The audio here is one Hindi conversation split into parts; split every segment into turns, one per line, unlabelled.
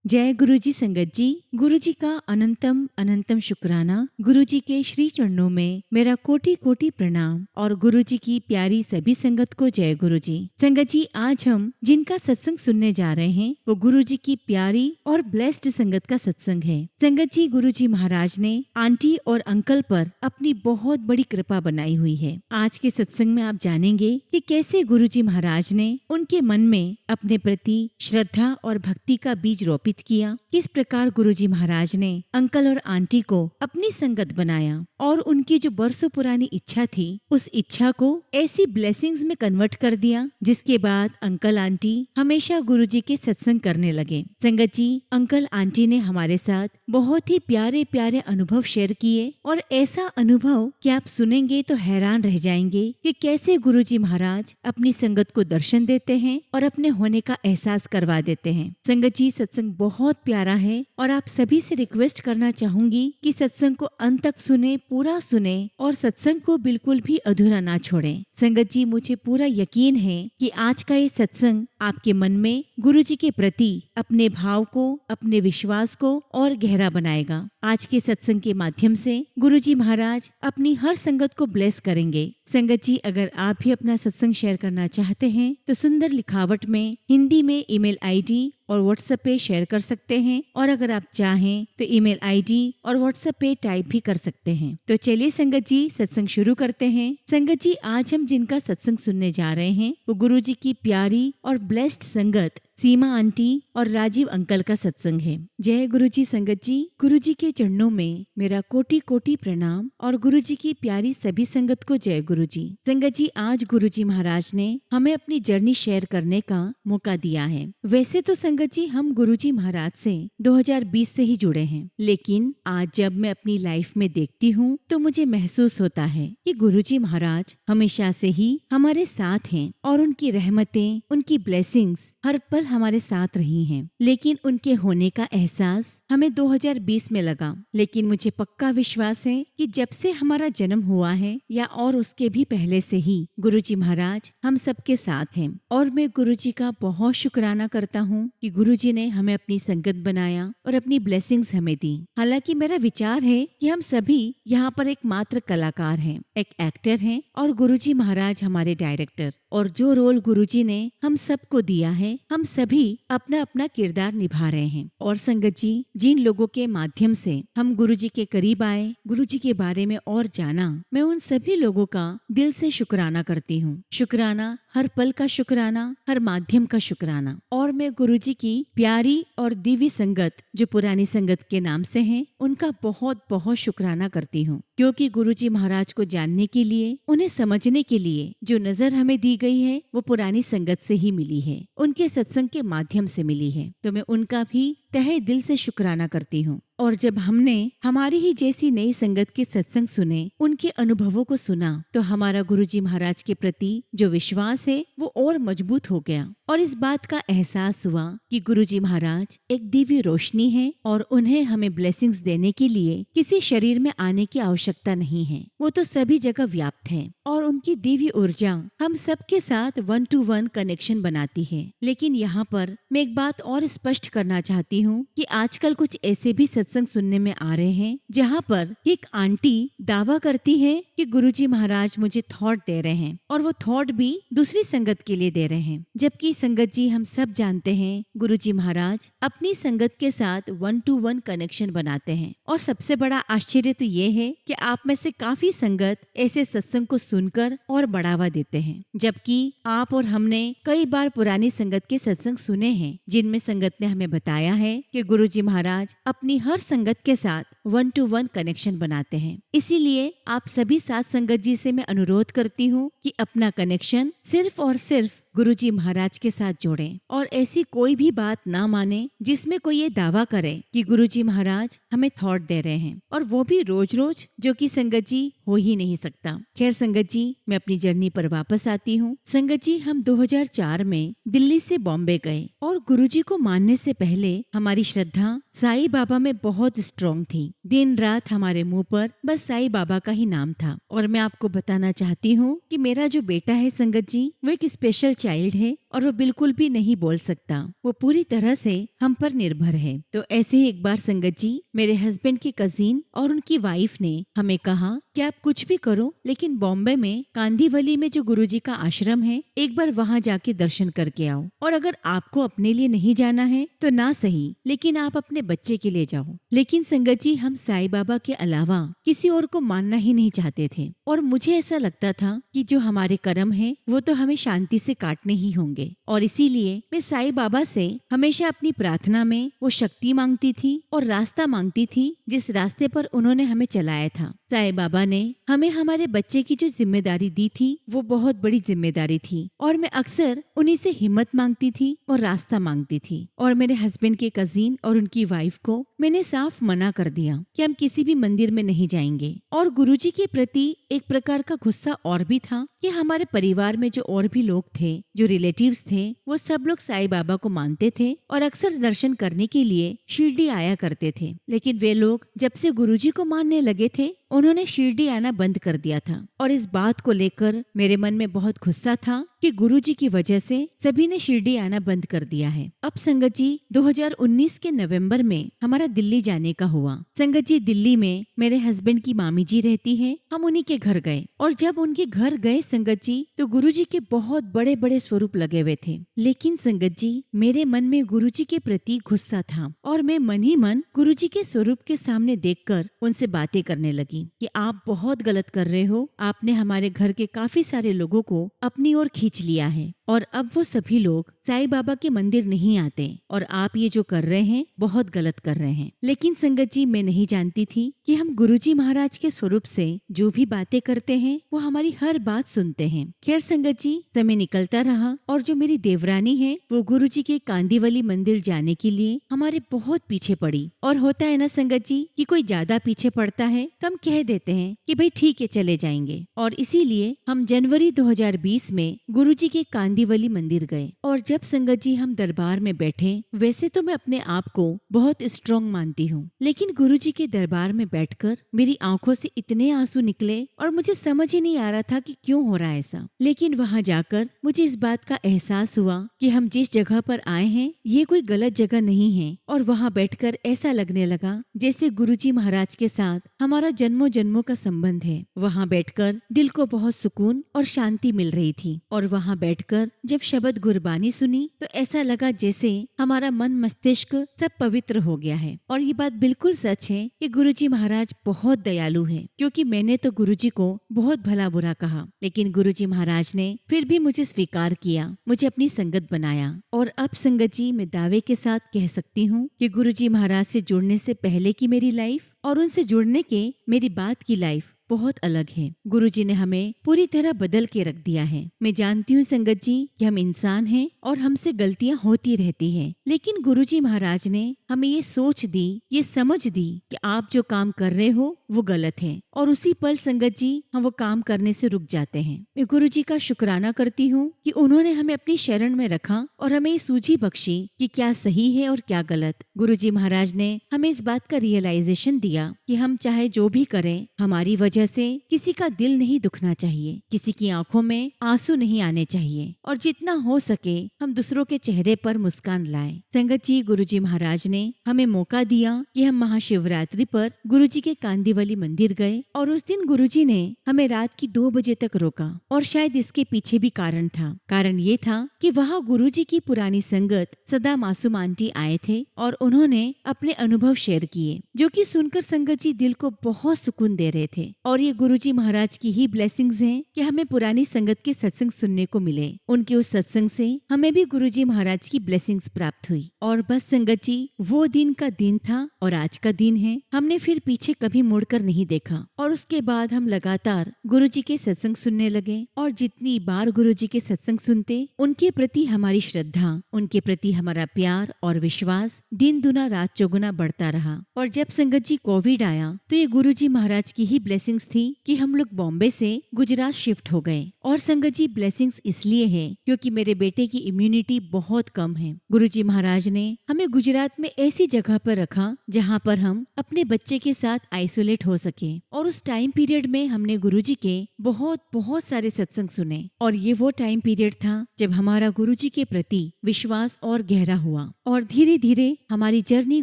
जय गुरुजी संगत जी। गुरुजी का अनंतम अनंतम शुक्राना। गुरुजी के श्री चरणों में मेरा कोटि कोटि प्रणाम और गुरुजी की प्यारी सभी संगत को जय गुरुजी। संगत जी, आज हम जिनका सत्संग सुनने जा रहे हैं वो गुरुजी की प्यारी और ब्लेस्ड संगत का सत्संग है। संगत जी, गुरुजी महाराज ने आंटी और अंकल पर अपनी बहुत बड़ी कृपा बनाई हुई है। आज के सत्संग में आप जानेंगे कि कैसे गुरुजी महाराज ने उनके मन में अपने प्रति श्रद्धा और भक्ति का बीज रोपित किया, किस प्रकार गुरुजी महाराज ने अंकल और आंटी को अपनी संगत बनाया और उनकी जो बरसों पुरानी इच्छा थी उस इच्छा को ऐसी ब्लेसिंग्स में कन्वर्ट कर दिया, जिसके बाद अंकल आंटी हमेशा गुरुजी के सत्संग करने लगे। संगत जी, अंकल आंटी ने हमारे साथ बहुत ही प्यारे प्यारे अनुभव शेयर किए और ऐसा अनुभव कि आप सुनेंगे तो हैरान रह जाएंगे कि कैसे गुरुजी महाराज अपनी संगत को दर्शन देते हैं और अपने होने का एहसास करवा देते हैं। संगत जी, सत्संग बहुत प्यारा है और आप सभी से रिक्वेस्ट करना चाहूंगी कि सत्संग को अंत तक सुने, पूरा सुने और सत्संग को बिल्कुल भी अधूरा ना छोड़ें। संगत जी, मुझे पूरा यकीन है कि आज का ये सत्संग आपके मन में गुरुजी के प्रति अपने भाव को, अपने विश्वास को और गहरा बनाएगा। आज के सत्संग के माध्यम से गुरुजी महाराज अपनी हर संगत को ब्लेस करेंगे। संगत जी, अगर आप भी अपना सत्संग शेयर करना चाहते हैं तो सुंदर लिखावट में हिंदी में ईमेल आईडी और व्हाट्सएप पे शेयर कर सकते हैं, और अगर आप चाहें तो ईमेल आईडी और व्हाट्सएप पे टाइप भी कर सकते हैं। तो चलिए संगत जी, सत्संग शुरू करते हैं। संगत जी, आज हम जिनका सत्संग सुनने जा रहे हैं वो गुरुजी की प्यारी और ब्लेस्ड संगत सीमा आंटी और राजीव अंकल का सत्संग है। जय गुरुजी संगत जी। गुरुजी के चरणों में मेरा कोटि कोटि प्रणाम और गुरुजी की प्यारी सभी संगत को जय गुरुजी। संगत जी, आज गुरुजी महाराज ने हमें अपनी जर्नी शेयर करने का मौका दिया है। वैसे तो संगत जी, हम गुरुजी महाराज से 2020 से ही जुड़े हैं, लेकिन आज जब मैं अपनी लाइफ में देखती हूँ तो मुझे महसूस होता है कि गुरुजी महाराज हमेशा से ही हमारे साथ हैं और उनकी रहमतें, उनकी ब्लेसिंग्स हर पल हमारे साथ रही हैं। लेकिन उनके होने का एहसास हमें 2020 में लगा, लेकिन मुझे पक्का विश्वास है कि जब से हमारा जन्म हुआ है या और उसके भी पहले से ही गुरुजी महाराज हम सबके साथ हैं। और मैं गुरुजी का बहुत शुक्राना करता हूँ कि गुरुजी ने हमें अपनी संगत बनाया और अपनी ब्लेसिंग्स हमें दी। हालांकि मेरा विचार है कि हम सभी यहाँ पर एक मात्र कलाकार हैं, एक एक्टर हैं और गुरुजी महाराज हमारे डायरेक्टर, और जो रोल गुरुजी ने हम सबको दिया है हम सभी अपना अपना किरदार निभा रहे हैं। और संगत जी, जिन लोगों के माध्यम से हम गुरुजी के करीब आए, गुरुजी के बारे में और जाना, मैं उन सभी लोगों का दिल से शुक्राना करती हूँ। शुक्राना, हर पल का शुक्राना, हर माध्यम का शुक्राना। और मैं गुरुजी की प्यारी और दिव्य संगत जो पुरानी संगत के नाम से है उनका बहुत बहुत शुक्राना करती हूँ, क्योंकि गुरुजी महाराज को जानने के लिए, उन्हें समझने के लिए जो नजर हमें दी गई है वो पुरानी संगत से ही मिली है, उनके सत्संग के माध्यम से मिली है। तो मैं उनका भी तहे दिल से शुक्राना करती हूँ। और जब हमने हमारी ही जैसी नई संगत के सत्संग सुने, उनके अनुभवों को सुना, तो हमारा गुरुजी महाराज के प्रति जो विश्वास है वो और मजबूत हो गया और इस बात का एहसास हुआ कि गुरुजी महाराज एक दिव्य रोशनी है और उन्हें हमें ब्लेसिंग्स देने के लिए किसी शरीर में आने की आवश्यकता नहीं है। वो तो सभी जगह व्याप्त है और उनकी दिव्य ऊर्जा हम सबके साथ 1 to 1 कनेक्शन बनाती है। लेकिन यहाँ पर मैं एक बात और स्पष्ट करना चाहती हूँ कि आजकल कुछ ऐसे भी सत्संग सुनने में आ रहे हैं जहाँ पर एक आंटी दावा करती है कि गुरुजी महाराज मुझे थॉट दे रहे हैं और वो थॉट भी दूसरी संगत के लिए दे रहे हैं, जबकि संगत जी हम सब जानते हैं गुरुजी महाराज अपनी संगत के साथ 1 to 1 कनेक्शन बनाते हैं। और सबसे बड़ा आश्चर्य तो ये है कि आप में से काफी संगत ऐसे सत्संग को सुनकर और बढ़ावा देते हैं, जबकि आप और हमने कई बार पुरानी संगत के सत्संग सुने हैं जिनमें संगत ने हमें बताया है कि गुरुजी महाराज अपनी हर संगत के साथ 1 to 1 कनेक्शन बनाते हैं। इसीलिए आप सभी साथ संगत जी से मैं अनुरोध करती हूँ कि अपना कनेक्शन सिर्फ और सिर्फ गुरुजी महाराज के साथ जोड़ें और ऐसी कोई भी बात ना माने जिसमें कोई ये दावा करे कि गुरुजी महाराज हमें थॉट दे रहे हैं, और वो भी रोज रोज, जो कि संगत जी हो ही नहीं सकता। खैर संगत जी, मैं अपनी जर्नी पर वापस आती हूँ। संगत जी, हम 2004 में दिल्ली से बॉम्बे गए और गुरुजी को मानने से पहले हमारी श्रद्धा साईं बाबा में बहुत स्ट्रॉन्ग थी। दिन रात हमारे मुंह पर बस साईं बाबा का ही नाम था। और मैं आपको बताना चाहती हूँ कि मेरा जो बेटा है संगत जी, वो एक स्पेशल चाइल्ड है और वो बिल्कुल भी नहीं बोल सकता। वो पूरी तरह से हम पर निर्भर है। तो ऐसे ही एक बार संगत जी, मेरे हस्बैंड की कजिन और उनकी वाइफ ने हमें कहा कि आप कुछ भी करो, लेकिन बॉम्बे में कांदीवली में जो गुरुजी का आश्रम है, एक बार वहाँ जाके दर्शन करके आओ। और अगर आपको अपने लिए नहीं जाना है तो ना सही, लेकिन आप अपने बच्चे के लिए जाओ। लेकिन संगत जी, हम साईं बाबा के अलावा किसी और को मानना ही नहीं चाहते थे। और मुझे ऐसा लगता था कि जो हमारे कर्म है वो तो हमें शांति से काटने ही होंगे। और इसीलिए मैं साईं बाबा से हमेशा अपनी प्रार्थना में वो शक्ति मांगती थी और रास्ता मांगती थी जिस रास्ते पर उन्होंने हमें चलाया था। साईं बाबा ने हमें हमारे बच्चे की जो जिम्मेदारी दी थी वो बहुत बड़ी जिम्मेदारी थी। और मैं अक्सर उन्हीं से हिम्मत मांगती थी और रास्ता मांगती थी। और मेरे हस्बैंड के कजीन और उनकी वाइफ को मैंने साफ मना कर दिया कि हम किसी भी मंदिर में नहीं जाएंगे। और गुरुजी के प्रति एक प्रकार का गुस्सा और भी था कि हमारे परिवार में जो और भी लोग थे, जो रिलेटिव्स थे, वो सब लोग साईं बाबा को मानते थे और अक्सर दर्शन करने के लिए शिरडी आया करते थे। लेकिन वे लोग जब से गुरुजी को मानने लगे थे, उन्होंने शिरडी आना बंद कर दिया था। और इस बात को लेकर मेरे मन में बहुत गुस्सा था कि गुरुजी की वजह से सभी ने शिरडी आना बंद कर दिया है। अब संगत जी, 2019 के नवंबर में हमारा दिल्ली जाने का हुआ। संगत जी, दिल्ली में मेरे हस्बैंड की मामी जी रहती है। हम उन्हीं के घर गए और जब उनके घर गए संगत जी, तो गुरुजी के बहुत बड़े बड़े स्वरूप लगे हुए थे। लेकिन संगत जी, मेरे मन में गुरुजी के प्रति गुस्सा था और मैं मन ही मन गुरुजी के स्वरूप के सामने देखकर उनसे बातें करने लगी कि आप बहुत गलत कर रहे हो। आपने हमारे घर के काफी सारे लोगों को अपनी ओर खींच लिया है और अब वो सभी लोग साईं बाबा के मंदिर नहीं आते और आप ये जो कर रहे हैं बहुत गलत कर रहे हैं। लेकिन संगत जी, मैं नहीं जानती थी कि हम गुरुजी महाराज के स्वरूप से जो भी बातें करते हैं वो हमारी हर बात सुनते हैं। खैर संगत जी, समय निकलता रहा और जो मेरी देवरानी है वो गुरुजी के कांदीवली मंदिर जाने के लिए हमारे बहुत पीछे पड़ी। और होता है ना संगत जी कि कोई ज्यादा पीछे पड़ता है तो हम कह देते हैं कि भाई ठीक है, चले जाएंगे। और इसीलिए हम जनवरी 2020 में गुरुजी के कांदीवली मंदिर गए। और जब संगत जी हम दरबार में बैठे, वैसे तो मैं अपने आप को बहुत स्ट्रॉन्ग मानती हूँ, लेकिन गुरुजी के दरबार में बैठकर मेरी आंखों से इतने आंसू निकले और मुझे समझ ही नहीं आ रहा था कि क्यों हो रहा है ऐसा। लेकिन वहाँ जाकर मुझे इस बात का एहसास हुआ कि हम जिस जगह पर आए हैं ये कोई गलत जगह नहीं है। और वहाँ बैठकर ऐसा लगने लगा जैसे गुरुजी महाराज के साथ हमारा जन्मों जन्मों का संबंध है। वहाँ बैठकर दिल को बहुत सुकून और शांति मिल रही थी। और वहाँ बैठकर जब शब्द गुरबानी सुनी तो ऐसा लगा जैसे हमारा मन मस्तिष्क सब पवित्र हो गया है। और ये बात बिल्कुल सच है कि गुरुजी महाराज बहुत दयालु है, क्योंकि मैंने तो गुरुजी को बहुत भला बुरा कहा, लेकिन गुरुजी महाराज ने फिर भी मुझे स्वीकार किया, मुझे अपनी संगत बनाया। और अब संगत जी, मैं दावे के साथ कह सकती हूँ कि गुरुजी महाराज से जुड़ने से पहले की मेरी लाइफ और उनसे जुड़ने के मेरी बाद की लाइफ बहुत अलग है। गुरुजी ने हमें पूरी तरह बदल के रख दिया है। मैं जानती हूँ संगत जी कि हम इंसान हैं और हमसे गलतियाँ होती रहती हैं, लेकिन गुरुजी महाराज ने हमें ये सोच दी, ये समझ दी कि आप जो काम कर रहे हो वो गलत है। और उसी पल संगत जी हम वो काम करने से रुक जाते हैं। मैं गुरुजी का शुक्राना करती हूँ कि उन्होंने हमें अपनी शरण में रखा और हमें ये सूझी बख्शी कि क्या सही है और क्या गलत। गुरुजी महाराज ने हमें इस बात का रियलाइजेशन दिया कि हम चाहे जो भी करें, हमारी वजह से किसी का दिल नहीं दुखना चाहिए, किसी की आंखों में आंसू नहीं आने चाहिए, और जितना हो सके हम दूसरों के चेहरे पर मुस्कान लाएं। संगत जी, गुरुजी महाराज ने हमें मौका दिया कि हम महाशिवरात्रि पर गुरुजी के कांदीवली मंदिर गए और उस दिन गुरुजी ने हमें रात की 2 बजे तक रोका। और शायद इसके पीछे भी कारण था। कारण ये था कि वहाँ गुरुजी की पुरानी संगत सदा मासूम आंटी आए थे और उन्होंने अपने अनुभव शेयर किए, जो कि सुनकर संगत जी दिल को बहुत सुकून दे रहे थे। और ये गुरुजी महाराज की ही ब्लेसिंग्स हैं कि हमें पुरानी संगत के सत्संग सुनने को मिले। उनके उस सत्संग से हमें भी गुरुजी महाराज की ब्लेसिंग्स प्राप्त हुई। और बस संगत जी, वो दिन का दिन था और आज का दिन है। हमने फिर पीछे कभी मुड़कर नहीं देखा और उसके बाद हम लगातार गुरुजी के सत्संग सुनने लगे। और जितनी बार गुरुजी के सत्संग सुनते, उनके प्रति हमारी श्रद्धा, उनके प्रति हमारा प्यार और विश्वास दिन दुना रात चौगुना बढ़ता रहा। और जब संगत जी कोविड आया तो ये गुरुजी महाराज की ही ब्लेसिंग्स ब्लेसिंग्स थी कि हम लोग बॉम्बे से गुजरात शिफ्ट हो गए। और संगत जी ब्लेसिंग्स इसलिए है क्योंकि मेरे बेटे की इम्यूनिटी बहुत कम है। गुरुजी महाराज ने हमें गुजरात में ऐसी जगह पर रखा जहाँ पर हम अपने बच्चे के साथ आइसोलेट हो सके। और उस टाइम पीरियड में हमने गुरुजी के बहुत बहुत सारे सत्संग सुने। और ये वो टाइम पीरियड था जब हमारा गुरुजी के प्रति विश्वास और गहरा हुआ। और धीरे धीरे हमारी जर्नी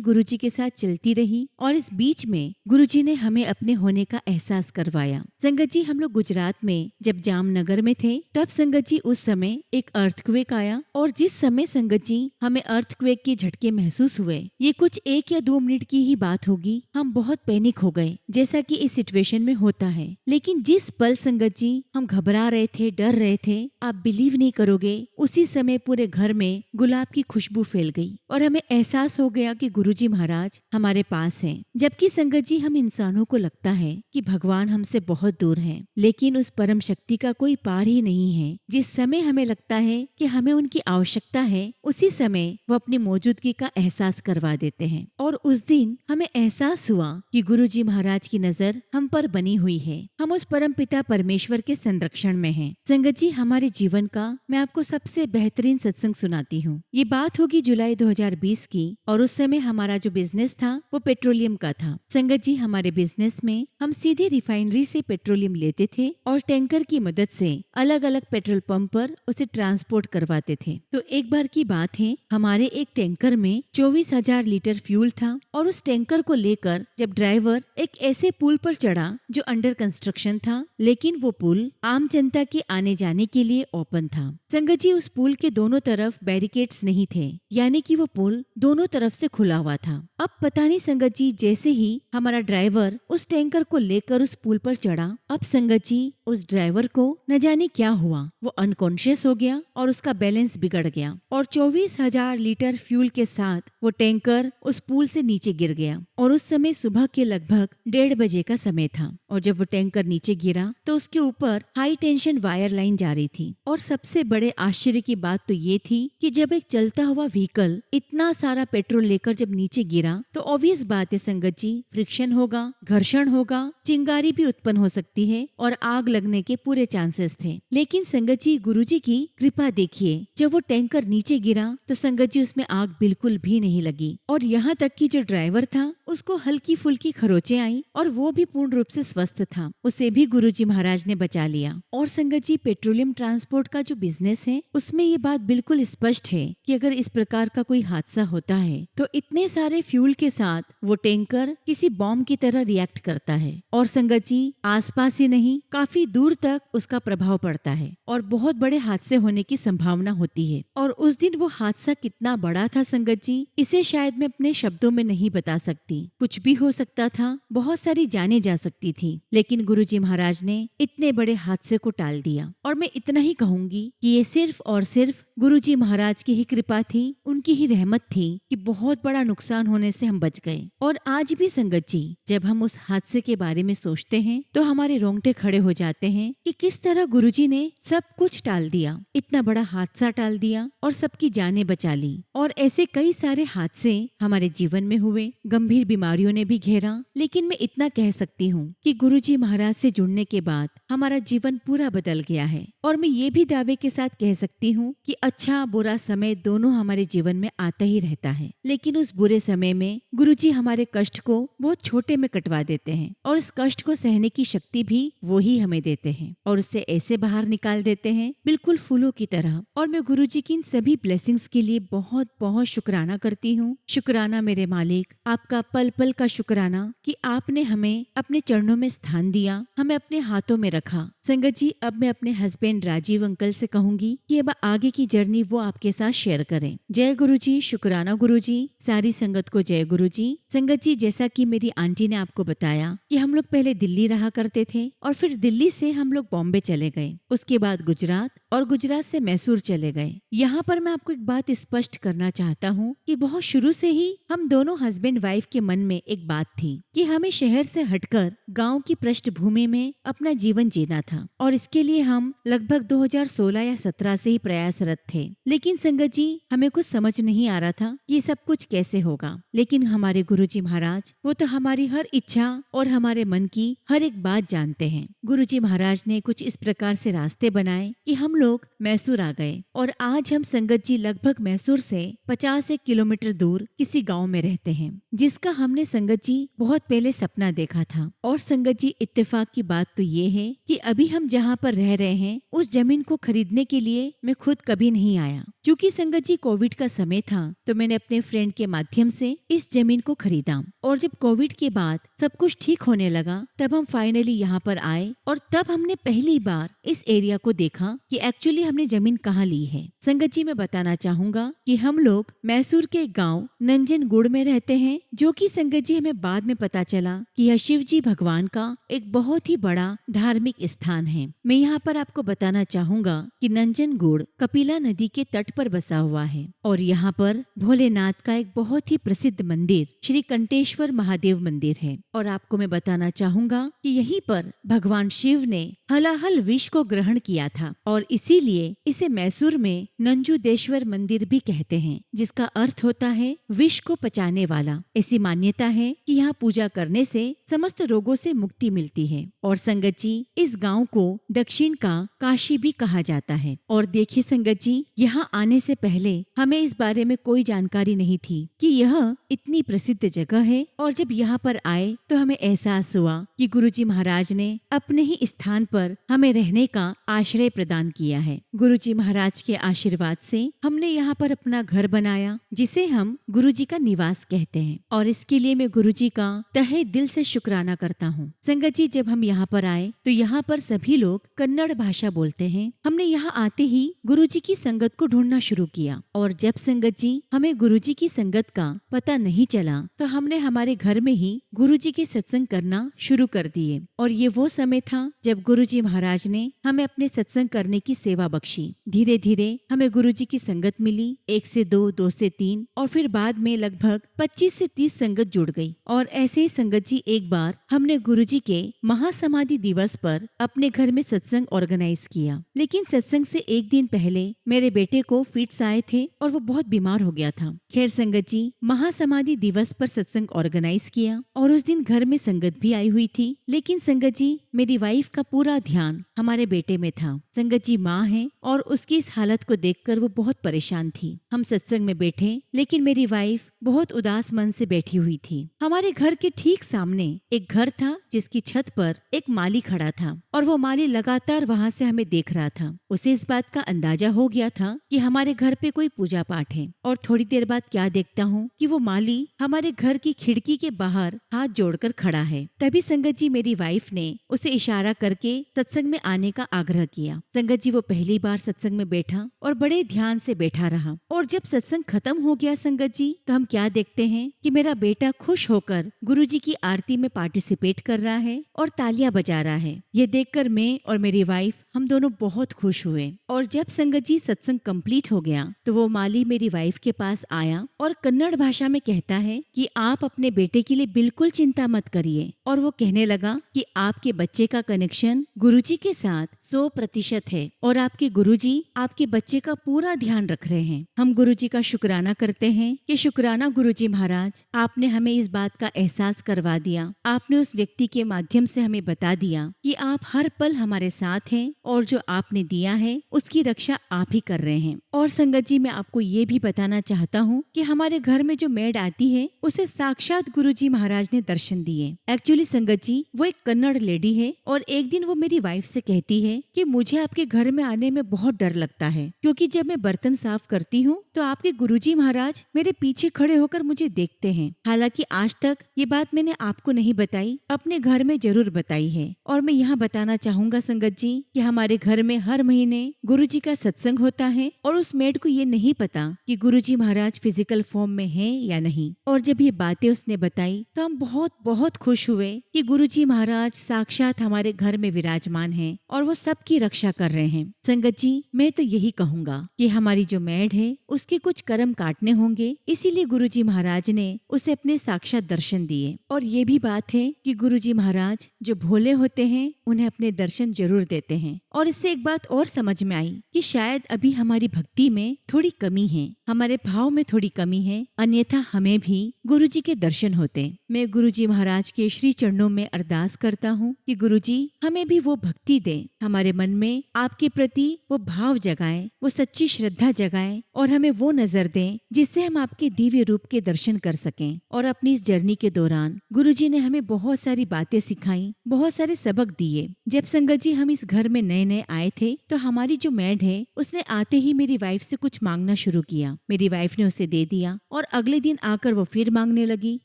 गुरुजी के साथ चलती रही। और इस बीच में गुरुजी ने हमें अपने होने का एहसास करवाया। संगत जी हम लोग गुजरात में जब जामनगर में थे तब संगत जी उस समय एक अर्थक्वेक आया। और जिस समय संगत जी हमें अर्थक्वेक के झटके महसूस हुए, ये कुछ 1 या 2 मिनट की ही बात होगी, हम बहुत पैनिक हो गए जैसा कि इस सिचुएशन में होता है। लेकिन जिस पल संगत जी हम घबरा रहे थे, डर रहे थे, आप बिलीव नहीं करोगे, उसी समय पूरे घर में गुलाब की खुशबू फैल गई। और हमें एहसास हो गया कि गुरुजी महाराज हमारे पास हैं। जबकि संगत जी हम इंसानों को लगता है कि भगवान हमसे बहुत दूर है, लेकिन उस परम शक्ति का कोई पार ही नहीं है। जिस समय हमें लगता है कि हमें उनकी आवश्यकता है, उसी समय वो अपनी मौजूदगी का एहसास करवा देते हैं। और उस दिन हमें एहसास हुआ कि गुरुजी महाराज की नजर हम पर बनी हुई है। हम उस परम पिता परमेश्वर के संरक्षण में हैं। संगत जी हमारे जीवन का मैं आपको सबसे बेहतरीन सत्संग सुनाती हूँ। ये बात होगी जुलाई 2020 की। और उस समय हमारा जो बिजनेस था वो पेट्रोलियम का था। संगत जी हमारे बिजनेस में हम सीधे रिफाइनरी से पेट्रोलियम लेते थे और टैंकर की मदद से अलग अलग पेट्रोल पंप पर उसे ट्रांसपोर्ट करवाते थे। तो एक बार की बात है, हमारे एक टैंकर में 24,000 लीटर फ्यूल था। और उस टैंकर को लेकर जब ड्राइवर एक ऐसे पुल पर चढ़ा जो अंडर कंस्ट्रक्शन था, लेकिन वो पुल आम जनता के आने जाने के लिए ओपन था। संगत जी उस पुल के दोनों तरफ बैरिकेड्स नहीं थे, यानी कि वो पुल दोनों तरफ से खुला हुआ था। अब पता नहीं संगत जी जैसे ही हमारा ड्राइवर उस टैंकर को लेकर उस पुल पर चढ़ा, अब संगत जी उस ड्राइवर को न जाने क्या हुआ, वो अनकॉन्शियस हो गया और उसका बैलेंस बिगड़ गया। और 24,000 लीटर फ्यूल के साथ वो टैंकर उस पुल से नीचे गिर गया। और उस समय सुबह के लगभग 1:30 बजे का समय था। और जब वो टैंकर नीचे गिरा तो उसके ऊपर हाई टेंशन वायर लाइन जा रही थी। और सबसे बड़े आश्चर्य की बात तो ये थी कि जब एक चलता हुआ व्हीकल इतना सारा पेट्रोल लेकर जब नीचे गिरा तो ऑब्वियस बात है संगत जी, फ्रिक्शन होगा, घर्षण होगा, चिंगारी भी उत्पन्न हो सकती है और आग लगने के पूरे चांसेस थे। लेकिन संगत जी गुरुजी की कृपा देखिए, जब वो टैंकर नीचे गिरा तो संगत जी उसमें आग बिल्कुल भी नहीं लगी। और यहाँ तक कि जो ड्राइवर था उसको हल्की फुल्की खरोचे आई और वो भी पूर्ण रूप से स्वस्थ था। उसे भी गुरुजी महाराज ने बचा लिया। और संगत जी पेट्रोलियम ट्रांसपोर्ट का जो बिजनेस है उसमें ये बात बिल्कुल स्पष्ट है कि अगर इस प्रकार का कोई हादसा होता है तो इतने सारे फ्यूल के साथ वो टैंकर किसी बॉम्ब की तरह रिएक्ट करता है। और संगत जी आसपास ही नहीं, काफी दूर तक उसका प्रभाव पड़ता है और बहुत बड़े हादसे होने की संभावना होती है। और उस दिन वो हादसा कितना बड़ा था संगत जी, इसे शायद मैं अपने शब्दों में नहीं बता सकती। कुछ भी हो सकता था, बहुत सारी जाने जा सकती थी, लेकिन गुरुजी महाराज ने इतने बड़े हादसे को टाल दिया। और मैं इतना ही कहूंगी कि ये सिर्फ और सिर्फ गुरुजी महाराज की ही कृपा थी, उनकी ही रहमत थी कि बहुत बड़ा नुकसान होने से हम बच गए। और आज भी संगत जी जब हम उस हादसे के बारे में सोचते हैं तो हमारे रोंगटे खड़े हो जाते हैं कि किस तरह गुरुजी ने सब कुछ टाल दिया, इतना बड़ा हादसा टाल दिया और सबकी जानें बचा ली। और ऐसे कई सारे हादसे हमारे जीवन में हुए, गंभीर बीमारियों ने भी घेरा, लेकिन मैं इतना कह सकती हूँ कि गुरुजी महाराज से जुड़ने के बाद हमारा जीवन पूरा बदल गया है। और मैं ये भी दावे के साथ कह सकती हूँ कि अच्छा बुरा समय दोनों हमारे जीवन में आता ही रहता है, लेकिन उस बुरे समय में गुरुजी हमारे कष्ट को बहुत छोटे में कटवा देते हैं और उस कष्ट को सहने की शक्ति भी वो ही हमें देते हैं और उससे ऐसे बाहर निकाल देते हैं बिल्कुल फूलों की तरह। और मैं गुरुजी की इन सभी ब्लेसिंग्स के लिए बहुत बहुत शुक्राना करती हूँ। शुक्राना मेरे मालिक, आपका पल पल का शुक्राना कि आपने हमें अपने चरणों में स्थान दिया, हमें अपने हाथों में रखा। संगत जी अब मैं अपने हस्बैंड राजीव अंकल से कहूंगी कि अब आगे की जर्नी वो आपके साथ शेयर करें। जय गुरुजी, शुक्राना गुरुजी, सारी संगत को जय गुरुजी। संगत जी जैसा कि मेरी आंटी ने आपको बताया कि हम लोग पहले दिल्ली रहा करते थे और फिर दिल्ली से हम लोग बॉम्बे चले गए, उसके बाद गुजरात और गुजरात से मैसूर चले गए। यहाँ पर मैं आपको एक बात स्पष्ट करना चाहता हूँ कि बहुत शुरू से से ही हम दोनों हस्बैंड वाइफ के मन में एक बात थी कि हमें शहर से हटकर गांव की पृष्ठभूमि में अपना जीवन जीना था और इसके लिए हम लगभग 2016 या 17 से ही प्रयासरत थे। लेकिन संगत जी, हमें कुछ समझ नहीं आ रहा था ये सब कुछ कैसे होगा। लेकिन हमारे गुरुजी महाराज वो तो हमारी हर इच्छा और हमारे मन की हर एक बात जानते हैं। गुरुजी महाराज ने कुछ इस प्रकार से रास्ते बनाए कि हम लोग मैसूर आ गए और आज हम संगत जी लगभग मैसूर से 50 किलोमीटर दूर किसी गांव में रहते हैं, जिसका हमने संगत जी बहुत पहले सपना देखा था। और संगत जी, इत्तेफाक की बात तो ये है कि अभी हम जहाँ पर रह रहे हैं उस जमीन को खरीदने के लिए मैं खुद कभी नहीं आया। चूँकि संगत जी कोविड का समय था तो मैंने अपने फ्रेंड के माध्यम से इस जमीन को खरीदा और जब कोविड के बाद सब कुछ ठीक होने लगा तब हम फाइनली यहाँ पर आए और तब हमने पहली बार इस एरिया को देखा कि एक्चुअली हमने जमीन कहाँ ली है। संगत जी, मैं बताना चाहूंगा कि हम लोग मैसूर के गांव नंजनगुड़ में रहते हैं, जो कि संगत जी हमें बाद में पता चला कि यह शिव जी भगवान का एक बहुत ही बड़ा धार्मिक स्थान है। मैं यहाँ पर आपको बताना चाहूंगा कि नंजनगुड़ कपिला नदी के तट पर बसा हुआ है और यहाँ पर भोलेनाथ का एक बहुत ही प्रसिद्ध मंदिर श्री कंटेश्वर महादेव मंदिर है। और आपको मैं बताना चाहूंगा कि यहीं पर भगवान शिव ने हलाहल विष को ग्रहण किया था और इसीलिए इसे मैसूर में नंजूदेश्वर मंदिर भी कहते हैं, जिसका अर्थ होता है विष को पचाने वाला। ऐसी मान्यता है कि यहाँ पूजा करने से समस्त रोगों से मुक्ति मिलती है। और संगत जी, इस गांव को दक्षिण का काशी भी कहा जाता है। और देखिए संगत जी, यहाँ आने से पहले हमें इस बारे में कोई जानकारी नहीं थी कि यह इतनी प्रसिद्ध जगह है। और जब यहाँ पर आए तो हमें एहसास हुआ कि गुरुजी महाराज ने अपने ही स्थान पर हमें रहने का आश्रय प्रदान किया है। गुरुजी महाराज के आशीर्वाद से हमने यहाँ पर अपना घर बनाया, जिसे हम गुरुजी का निवास कहते हैं। और इसके लिए मैं गुरुजी का तहे दिल से शुक्राना करता हूँ। संगत जी, जब हम यहाँ पर आए तो यहाँ पर सभी लोग कन्नड़ भाषा बोलते हैं। हमने यहाँ आते ही गुरुजी की संगत को ढूंढना शुरू किया और जब संगत जी हमें गुरुजी की संगत का पता नहीं चला तो हमने हमारे घर में ही गुरुजी के सत्संग करना शुरू कर दिए। और ये वो समय था जब गुरुजी महाराज ने हमें अपने सत्संग करने की सेवा बख्शी। धीरे धीरे हमें गुरुजी की संगत मिली, 1 से 2, 2 से 3 और फिर बाद में लगभग 25 से 30 संगत जुड़ गई। और ऐसे ही संगत जी, एक बार हमने गुरुजी के महासमाधि दिवस पर अपने घर में सत्संग ऑर्गेनाइज किया। लेकिन सत्संग से एक दिन पहले मेरे बेटे को फिट्स आए थे और वो बहुत बीमार हो गया था। खैर संगत जी, महासमाधि दिवस पर सत्संग ऑर्गेनाइज किया और उस दिन घर में संगत भी आई हुई थी। लेकिन संगत जी, मेरी वाइफ का पूरा ध्यान हमारे बेटे में था। संगत जी माँ है और उसकी इस हालत को देखकर वो बहुत परेशान थी। हम सत्संग में बैठे लेकिन मेरी वाइफ बहुत उदास मन से बैठी हुई थी। हमारे घर के ठीक सामने एक घर था जिसकी छत पर एक माली खड़ा था और वो माली लगातार वहाँ से हमें देख रहा था। उसे इस बात का अंदाजा हो गया था कि हमारे घर पे कोई पूजा पाठ है। और थोड़ी देर बाद क्या देखता हूँ कि वो माली हमारे घर की खिड़की के बाहर हाथ जोड़कर खड़ा है। तभी संगत जी मेरी वाइफ ने उसे इशारा करके सत्संग में आने का आग्रह किया। संगत जी वो पहली बार सत्संग में बैठा और बड़े ध्यान से बैठा रहा। और जब सत्संग खत्म हो गया संगत जी, तो हम क्या देखते हैं कि मेरा बेटा खुश होकर गुरुजी की आरती में पार्टिसिपेट कर रहा है और तालियां बजा रहा है। ये देखकर मैं और मेरी वाइफ हम दोनों बहुत खुश हुए। और जब संगत जी सत्संग कंप्लीट हो गया तो वो माली मेरी वाइफ के पास आया और कन्नड़ भाषा में कहता है कि आप अपने बेटे के लिए बिल्कुल चिंता मत करिए। और वो कहने लगा कि आपके बच्चे का कनेक्शन गुरुजी के साथ 100% है और आपके गुरुजी आपके बच्चे का पूरा ध्यान रख रहे हैं। हम गुरुजी का शुक्राना करते हैं कि शुक्राना गुरुजी महाराज, आपने हमें इस बात का एहसास करवा दिया। आपने उस व्यक्ति के माध्यम से हमें बता दिया कि आप हर पल हमारे साथ हैं और जो आपने दिया है उसकी रक्षा आप ही कर रहे हैं। और संगत जी, मैं आपको ये भी बताना चाहता हूँ कि हमारे घर में जो मेड आती है उसे साक्षात गुरुजी महाराज ने दर्शन दिए। एक्चुअली संगत जी वो एक कन्नड़ लेडी है और एक दिन वो मेरी वाइफ से कहती है कि मुझे आपके घर में आने में बहुत डर लगता है, क्योंकि जब मैं बर्तन साफ करती हूँ तो आपके गुरुजी महाराज मेरे पीछे खड़े होकर मुझे देखते हैं हैं। हालांकि आज तक ये बात मैंने आपको नहीं बताई, अपने घर में जरूर बताई है। और मैं यहाँ बताना चाहूंगा संगत जी कि हमारे घर में हर महीने गुरुजी का सत्संग होता है और उस मेड को ये नहीं पता कि गुरुजी महाराज फिजिकल फॉर्म में हैं या नहीं। और जब ये बातें उसने बताई तो हम बहुत बहुत खुश हुए कि गुरुजी महाराज साक्षात हमारे घर में विराजमान हैं और वो सबकी रक्षा कर रहे हैं। संगत जी, मैं तो यही कहूंगा कि हमारी जो मेड है उसके कुछ कर्म काटने होंगे, इसीलिए गुरुजी महाराज ने उसे अपने साक्षात दर्शन दिए। और ये भी बात है कि गुरुजी महाराज जो भोले होते हैं उन्हें अपने दर्शन जरूर देते हैं। और इससे एक बात और समझ में आई कि शायद अभी हमारी भक्ति में थोड़ी कमी है, हमारे भाव में थोड़ी कमी है, अन्यथा हमें भी गुरुजी के दर्शन होते। मैं गुरुजी महाराज के श्री चरणों में अरदास करता हूँ कि गुरुजी हमें भी वो भक्ति दें, हमारे मन में आपके प्रति वो भाव जगाएं, वो सच्ची श्रद्धा जगाएं और हमें वो नजर दें जिससे हम आपके दिव्य रूप के दर्शन कर सकें। और अपनी इस जर्नी के दौरान गुरुजी ने हमें बहुत सारी बातें सिखाई, बहुत सारे सबक दिए। जब संगत जी हम इस घर में नए नए आए थे तो हमारी जो मेड है उसने आते ही मेरी वाइफ से कुछ मांगना शुरू किया। मेरी वाइफ ने उसे दे दिया और अगले दिन आकर वो फिर मांगने लगी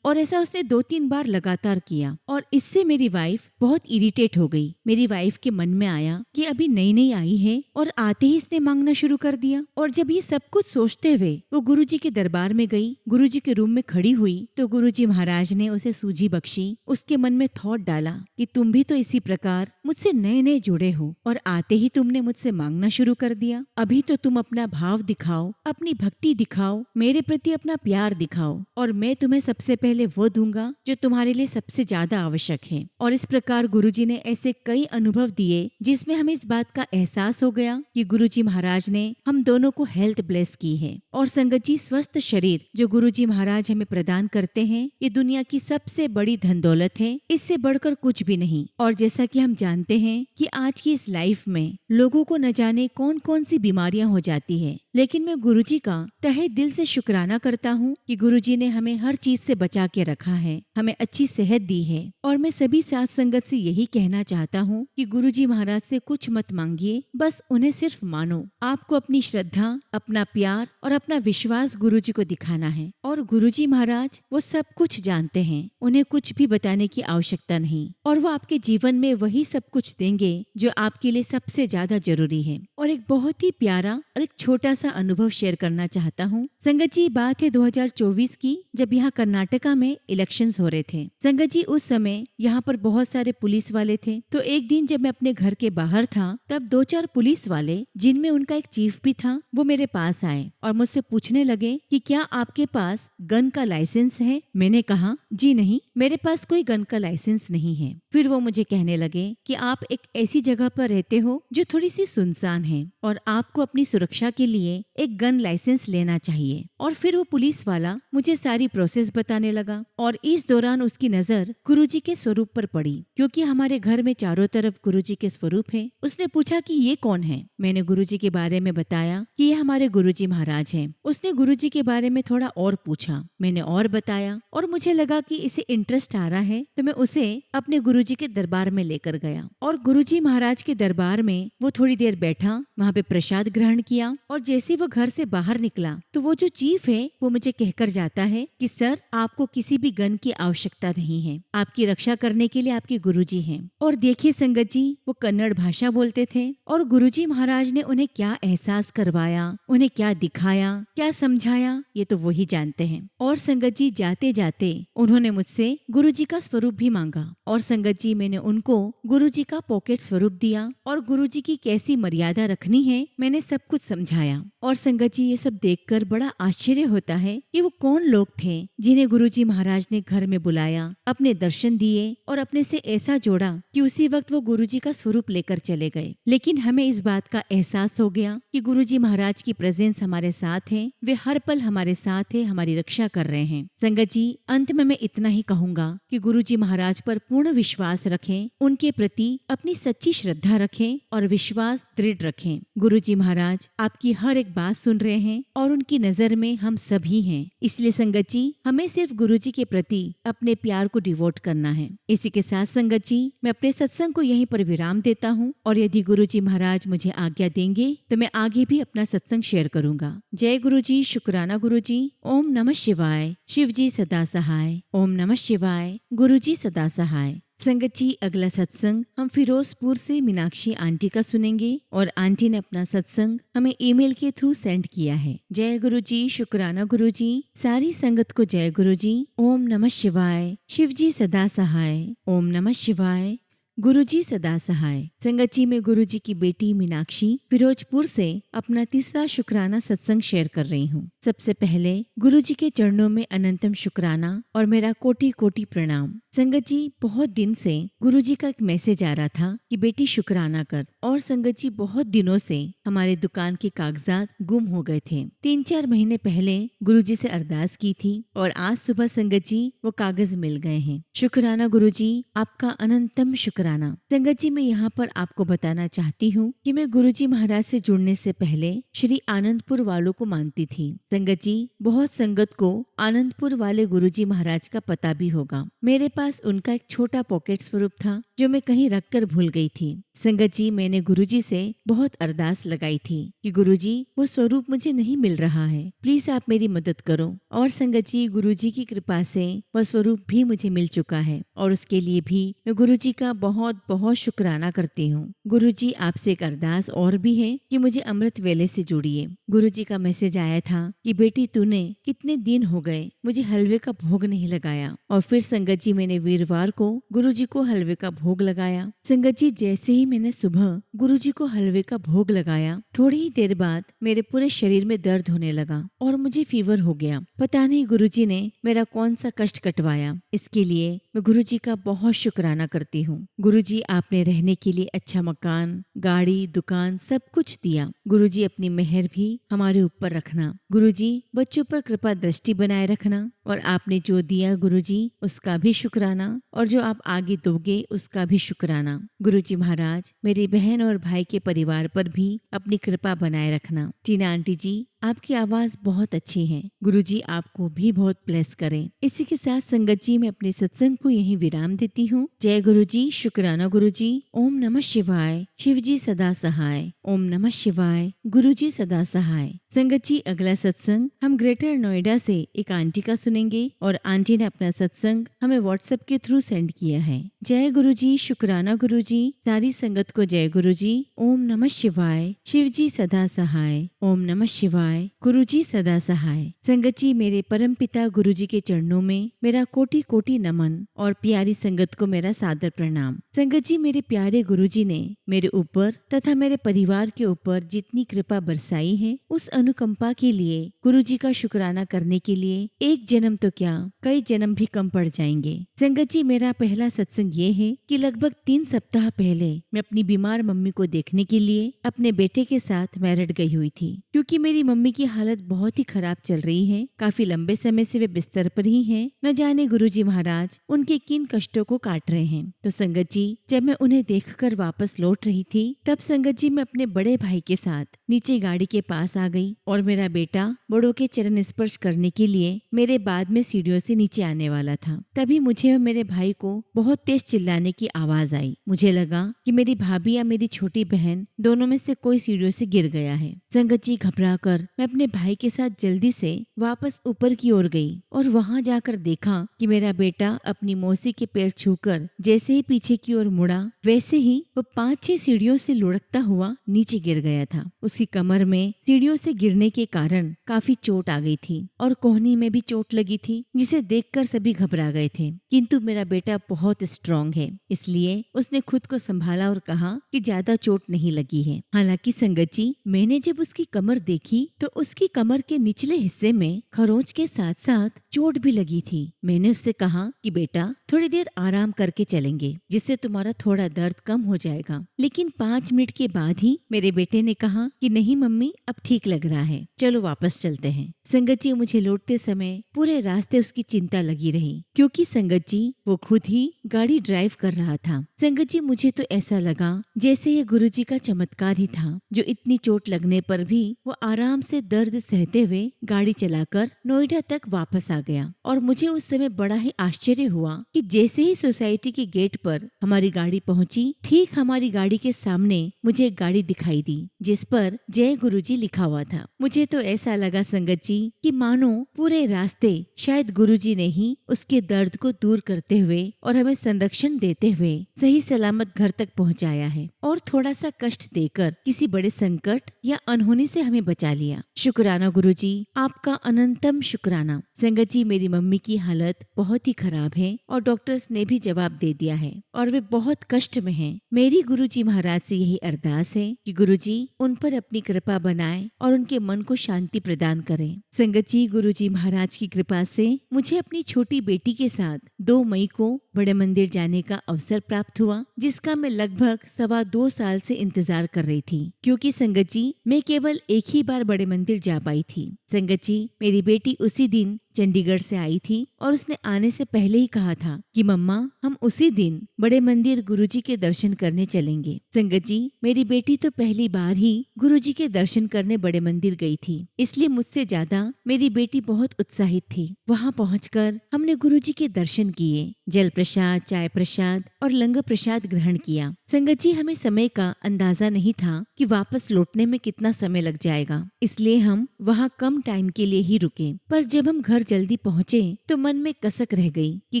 और ऐसा उसने 2-3 बार लगातार किया। और इससे मेरी वाइफ बहुत इरिटेट हो गई। मेरी वाइफ के मन में आया कि अभी नई नई आई है और आते ही इसने मांगना शुरू कर दिया। और जब ये सब कुछ सोचते हुए वो गुरुजी के दरबार में गई, गुरुजी के रूम में खड़ी हुई, तो गुरुजी महाराज ने उसे सूझी बख्शी। उसके मन में थॉट डाला कि तुम भी तो इसी प्रकार मुझसे नए नए जुड़े हो और आते ही तुमने मुझसे मांगना शुरू कर दिया। अभी तो तुम अपना भाव दिखाओ, अपनी भक्ति दिखाओ, मेरे प्रति अपना प्यार दिखाओ और मैं तुम्हें सबसे पहले वो दूंगा जो तुम्हारे लिए सबसे ज्यादा आवश्यक है। और इस प्रकार गुरुजी ने ऐसे कई अनुभव दिए जिसमें हमें इस बात का एहसास हो गया कि गुरुजी महाराज ने हम दोनों को हेल्थ ब्लेस की है। और संगत जी, स्वस्थ शरीर जो गुरुजी महाराज हमें प्रदान करते हैं ये दुनिया की सबसे बड़ी धन दौलत है, इससे बढ़कर कुछ भी नहीं। और जैसा कि हम जानते हैं कि आज की इस लाइफ में लोगों को न जाने कौन कौन सी बीमारियां हो जाती है, लेकिन मैं गुरुजी का तहे दिल से शुक्राना करता हूँ कि गुरुजी ने हमें हर चीज से बचा के रखा है, हमें अच्छी सेहत दी है। और मैं सभी साथ संगत से यही कहना चाहता हूँ कि गुरुजी महाराज से कुछ मत मांगिए, बस उन्हें सिर्फ मानो। आपको अपनी श्रद्धा, अपना प्यार और अपना विश्वास गुरुजी को दिखाना है। और गुरुजी महाराज वो सब कुछ जानते हैं, उन्हें कुछ भी बताने की आवश्यकता नहीं और वो आपके जीवन में वही सब कुछ देंगे जो आपके लिए सबसे ज्यादा जरूरी है। और एक बहुत ही प्यारा और एक छोटा सा अनुभव शेयर करना चाहता हूँ। संगत जी, बात है 2024 की, जब यहाँ कर्नाटका में इलेक्शंस हो रहे थे। संगत जी, उस समय यहाँ पर बहुत सारे पुलिस वाले थे। तो एक दिन जब मैं अपने घर के बाहर था तब 2-4 पुलिस वाले, जिनमें उनका एक चीफ भी था, वो मेरे पास आए और मुझसे पूछने लगे कि क्या आपके पास गन का लाइसेंस है। मैंने कहा जी नहीं, मेरे पास कोई गन का लाइसेंस नहीं है। फिर वो मुझे कहने लगे कि आप एक ऐसी जगह पर रहते हो जो थोड़ी सी सुनसान है और आपको अपनी सुरक्षा के लिए एक गन लाइसेंस लेना चाहिए। और फिर वो पुलिस वाला मुझे सारी प्रोसेस बताने लगा और इस दौरान उसकी नजर गुरुजी के स्वरूप पर पड़ी, क्योंकि हमारे घर में चारों तरफ गुरुजी के स्वरूप है। उसने पूछा कि ये कौन है। मैंने गुरुजी के बारे में बताया कि ये हमारे गुरुजी महाराज हैं। उसने गुरुजी के बारे में थोड़ा और पूछा, मैंने और बताया और मुझे लगा कि इसे इंटरेस्ट आ रहा है तो मैं उसे अपने गुरुजी के दरबार में लेकर गया। और गुरुजी महाराज के दरबार में वो थोड़ी देर बैठा, वहाँ पे प्रसाद ग्रहण किया और जैसे वो घर से बाहर निकला तो वो जो चीफ है वो मुझे कहकर जाता है कि सर, आपको किसी भी गन की आवश्यकता नहीं है, आपकी रक्षा करने के लिए आपके गुरुजी हैं। और देखिए संगत जी, वो कन्नड़ भाषा बोलते थे और गुरुजी महाराज ने उन्हें क्या एहसास करवाया, उन्हें क्या दिखाया, क्या समझाया, ये तो वही जानते हैं। और संगत जी, जाते जाते उन्होंने मुझसे गुरुजी का स्वरूप भी मांगा और संगत जी, मैंने उनको गुरुजी का पॉकेट स्वरूप दिया और गुरुजी की कैसी मर्यादा रखनी है मैंने सब कुछ समझाया। और संगत जी, ये सब देखकर बड़ा आश्चर्य होता है कि वो कौन लोग थे जिन्हें गुरुजी महाराज ने घर में बुलाया, अपने दर्शन दिए और अपने से ऐसा जोड़ा कि उसी वक्त वो गुरुजी का स्वरूप लेकर चले गए। लेकिन हमें इस बात का एहसास हो गया कि गुरुजी महाराज की प्रेजेंस हमारे साथ है, वे हर पल हमारे साथ है, हमारी रक्षा कर रहे हैं। संगत जी, अंत में मैं इतना ही कहूंगा कि गुरुजी महाराज पर पूर्ण विश्वास विश्वास रखें, उनके प्रति अपनी सच्ची श्रद्धा रखें और विश्वास दृढ़ रखें। गुरुजी महाराज आपकी हर एक बात सुन रहे हैं और उनकी नजर में हम सभी हैं। इसलिए संगत जी हमें सिर्फ गुरुजी के प्रति अपने प्यार को डिवोट करना है। इसी के साथ संगत जी मैं अपने सत्संग को यहीं पर विराम देता हूँ और यदि गुरुजी महाराज मुझे आज्ञा देंगे तो मैं आगे भी अपना सत्संग शेयर करूंगा। जय गुरुजी, शुक्राना गुरुजी। ओम नमः शिवाय। शिव जी सदा सहाय। ओम नमः शिवाय। गुरुजी सदा सहाय। संगत जी अगला सत्संग हम फिरोजपुर से मीनाक्षी आंटी का सुनेंगे और आंटी ने अपना सत्संग हमें ईमेल के थ्रू सेंड किया है। जय गुरुजी, शुक्राना गुरुजी। सारी संगत को जय गुरुजी। ओम नमः शिवाय। शिव जी सदा सहाय। ओम नमः शिवाय। गुरुजी सदा सहाय। संगत जी में गुरुजी की बेटी मीनाक्षी फिरोजपुर से अपना तीसरा शुक्राना सत्संग शेयर कर रही हूँ। सबसे पहले गुरुजी के चरणों में अनंतम शुक्राना और मेरा कोटि कोटि प्रणाम। संगत जी बहुत दिन से गुरुजी का एक मैसेज आ रहा था कि बेटी शुक्राना कर, और संगत जी बहुत दिनों से हमारे दुकान के कागजात गुम हो गए थे। 3-4 महीने पहले गुरुजी से अरदास की थी और आज सुबह संगत जी वो कागज मिल गए हैं। शुक्राना गुरुजी, आपका अनंतम शुक्राना। संगत जी मैं यहाँ पर आपको बताना चाहती हूँ कि मैं गुरुजी महाराज से जुड़ने से पहले श्री आनंदपुर वालों को मानती थी। संगत जी बहुत संगत को आनंदपुर वाले गुरुजी महाराज का पता भी होगा। मेरे पास उनका एक छोटा पॉकेट स्वरूप था जो मैं कहीं रखकर भूल गई थी। संगत जी मैंने गुरुजी से बहुत अरदास लगाई थी कि गुरुजी वो स्वरूप मुझे नहीं मिल रहा है, प्लीज आप मेरी मदद करो। और संगत जी गुरुजी की कृपा से वह स्वरूप भी मुझे मिल चुका है और उसके लिए भी मैं गुरुजी का बहुत बहुत शुक्राना करती हूँ। गुरुजी आपसे एक अरदास और भी है कि मुझे अमृत वेले से जोड़िए। गुरुजी का मैसेज आया था कि बेटी तूने कितने दिन हो गए मुझे हलवे का भोग नहीं लगाया। और फिर संगत जी मैंने वीरवार को गुरुजी को हलवे का भोग लगाया। संगत जी जैसे ही मैंने सुबह गुरुजी को हलवे का भोग लगाया, थोड़ी ही देर बाद मेरे पूरे शरीर में दर्द होने लगा और मुझे फीवर हो गया। पता नहीं गुरुजी ने मेरा कौन सा कष्ट कटवाया। इसके लिए मैं गुरुजी का बहुत शुक्राना करती हूँ। गुरुजी आपने रहने के लिए अच्छा मकान, गाड़ी, दुकान सब कुछ दिया। गुरुजी अपनी मेहर भी हमारे ऊपर रखना। गुरुजी बच्चों पर कृपा दृष्टि बनाए रखना और आपने जो दिया गुरुजी उसका भी शुक्राना और जो आप आगे दोगे उसका भी शुक्राना। गुरुजी महाराज मेरी बहन और भाई के परिवार पर भी अपनी कृपा बनाए रखना। टीना आंटी जी आपकी आवाज बहुत अच्छी है। गुरुजी आपको भी बहुत ब्लेस करें। इसी के साथ संगत जी मैं अपने सत्संग को यहीं विराम देती हूँ। जय गुरुजी, शुक्राना गुरुजी। ओम नमः शिवाय। शिव जी सदा सहाय। ओम नमः शिवाय। गुरुजी सदा सहाय। संगत जी अगला सत्संग हम ग्रेटर नोएडा से एक आंटी का सुनेंगे और आंटी ने अपना सत्संग हमें व्हाट्सएप के थ्रू सेंड किया है। जय गुरुजी, शुक्राना गुरुजी। सारी संगत को जय गुरुजी। ओम नमः शिवाय। शिव जी सदा सहाय। ओम नमः शिवाय। गुरुजी सदा सहाय। संगत जी मेरे परम पिता गुरुजी के चरणों में मेरा कोटि कोटि नमन और प्यारी संगत को मेरा सादर प्रणाम। संगत जी मेरे प्यारे गुरुजी ने मेरे ऊपर तथा मेरे परिवार के ऊपर जितनी कृपा बरसाई है उस अनुकंपा के लिए गुरुजी का शुक्राना करने के लिए एक जन्म तो क्या कई जन्म भी कम पड़ जाएंगे। संगत जी मेरा पहला सत्संग ये है कि लगभग 3 सप्ताह पहले मैं अपनी बीमार मम्मी को देखने के लिए अपने बेटे के साथ मेरठ गई हुई थी, क्योंकि मेरी मम्मी की हालत बहुत ही खराब चल रही है। काफी लंबे समय से वे बिस्तर पर ही हैं। न जाने गुरुजी महाराज उनके किन कष्टों को काट रहे हैं। तो संगत जी जब मैं उन्हें देखकर वापस लौट रही थी तब संगत जी मैं अपने बड़े भाई के साथ नीचे गाड़ी के पास आ गई और मेरा बेटा बड़ों के चरण स्पर्श करने के लिए मेरे बाद में सीढ़ियों से नीचे आने वाला था। तभी मुझे और मेरे भाई को बहुत तेज चिल्लाने की आवाज आई। मुझे लगा कि मेरी भाभी या मेरी छोटी बहन दोनों में से कोई सीढ़ियों से गिर गया है। संगत जी घबरा कर मैं अपने भाई के साथ जल्दी से वापस ऊपर की ओर गई और वहां जाकर देखा कि मेरा बेटा अपनी मौसी के पैर छूकर जैसे ही पीछे की ओर मुड़ा वैसे ही वो 5-6 सीढ़ियों से लुढ़कता हुआ नीचे गिर गया था। उसकी कमर में सीढ़ियों से गिरने के कारण काफी चोट आ गई थी और कोहनी में भी चोट लगी थी, जिसे देखकर सभी घबरा गए थे। किंतु मेरा बेटा बहुत स्ट्रांग है, इसलिए उसने खुद को संभाला और कहा कि ज्यादा चोट नहीं लगी है। हालांकि संगत जी मैंने जब उसकी कमर देखी तो उसकी कमर के निचले हिस्से में खरोंच के साथ साथ चोट भी लगी थी। मैंने उससे कहा कि बेटा थोड़ी देर आराम करके चलेंगे, जिससे तुम्हारा थोड़ा दर्द कम हो जाएगा। लेकिन 5 मिनट के बाद ही मेरे बेटे ने कहा कि नहीं मम्मी, अब ठीक लग रहा है, चलो वापस चलते हैं। संगत जी, मुझे लौटते समय पूरे रास्ते उसकी चिंता लगी रही, क्योंकि संगत जी वो खुद ही गाड़ी ड्राइव कर रहा था। संगत जी, मुझे तो ऐसा लगा जैसे ये गुरुजी का चमत्कार ही था, जो इतनी चोट लगने पर भी वो आराम से दर्द सहते हुए गाड़ी चलाकर नोएडा तक वापस आ गया। और मुझे उस समय बड़ा ही आश्चर्य हुआ कि जैसे ही सोसाइटी के गेट पर हमारी गाड़ी पहुंची, ठीक हमारी गाड़ी के सामने मुझे एक गाड़ी दिखाई दी, जिस पर जय गुरुजी लिखा हुआ था। मुझे तो ऐसा लगा संगत जी कि मानो पूरे रास्ते शायद गुरुजी ने ही उसके दर्द को दूर करते हुए और हमें संरक्षण देते हुए सही सलामत घर तक पहुंचाया है, और थोड़ा सा कष्ट देकर किसी बड़े संकट या अनहोनी से हमें बचा लिया। शुक्राना गुरुजी, आपका अनंतम शुक्राना। संगत जी, मेरी मम्मी की हालत बहुत ही खराब है और डॉक्टर्स ने भी जवाब दे दिया है और वे बहुत कष्ट में हैं। मेरी गुरुजी महाराज से यही अरदास है कि गुरुजी उन पर अपनी कृपा बनाए और उनके मन को शांति प्रदान करें। संगत जी, गुरुजी महाराज की कृपा से मुझे अपनी छोटी बेटी के साथ 2 मई को बड़े मंदिर जाने का अवसर प्राप्त हुआ, जिसका मैं लगभग 2.25 साल से इंतजार कर रही थी, क्योंकि संगत जी मैं केवल एक ही बार बड़े मंदिर जा पाई थी। संगत जी, मेरी बेटी उसी दिन चंडीगढ़ से आई थी और उसने आने से पहले ही कहा था कि मम्मा हम उसी दिन बड़े मंदिर गुरुजी के दर्शन करने चलेंगे। संगत जी, मेरी बेटी तो पहली बार ही गुरुजी के दर्शन करने बड़े मंदिर गई थी, इसलिए मुझसे ज्यादा मेरी बेटी बहुत उत्साहित थी। वहां पहुंचकर हमने गुरुजी के दर्शन किए, जल प्रसाद, चाय प्रसाद और लंगर प्रसाद ग्रहण किया। संगत जी, हमें समय का अंदाजा नहीं था कि वापस लौटने में कितना समय लग जाएगा, इसलिए हम वहाँ कम टाइम के लिए ही रुके। पर जब हम घर जल्दी पहुँचे तो मन में कसक रह गई कि